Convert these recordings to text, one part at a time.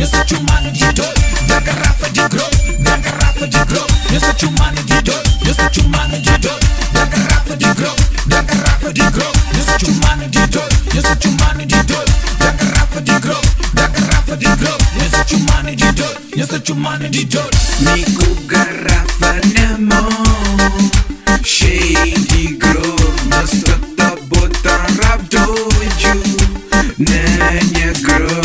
essa chumana de dor, da garrafa de grow, da garrafa de grow, essa chumana de dor, essa chumana de dor, da garrafa de grow, da garrafa de grow, essa chumana de dor, essa chumana de dor, da garrafa de grow, da garrafa de grow, essa chumana de dor, essa chumana de dor. Mico garrafa na mão, cheio de grow, nós tá botando rap dojo na minha grow.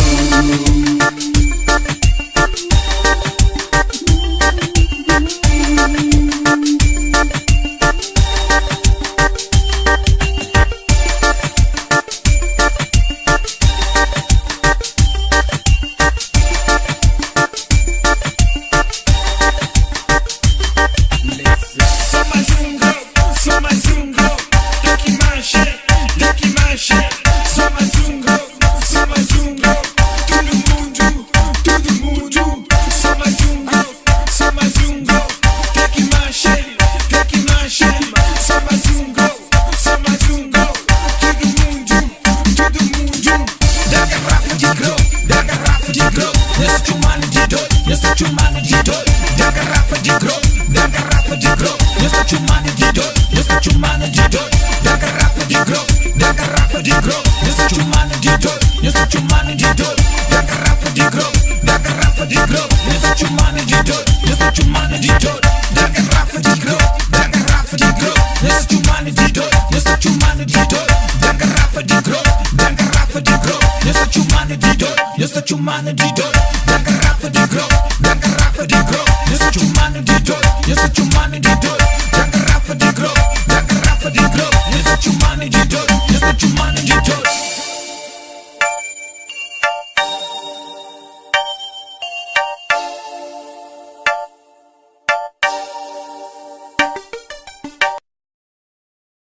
Essa chumana de dor, da garrafa de grow, da garrafa de grow, essa chumana de dor, essa chumana de dor, da garrafa de grow, da garrafa de grow, essa chumana de dor, essa chumana de dor, da garrafa de grow, da garrafa de grow, essa chumana de dor, essa chumana de dor, da garrafa de grow, da garrafa de grow, essa chumana de dor, essa chumana de dor, da garrafa de grow, da garrafa de grow, essa chumana de dor, essa chumana de dor, da garrafa de grow, da garrafa de grow, essa chumana de dor, essa chumana de dor, da garrafa de grow, da garrafa de grow, essa chumana de dor, essa chumana de dor.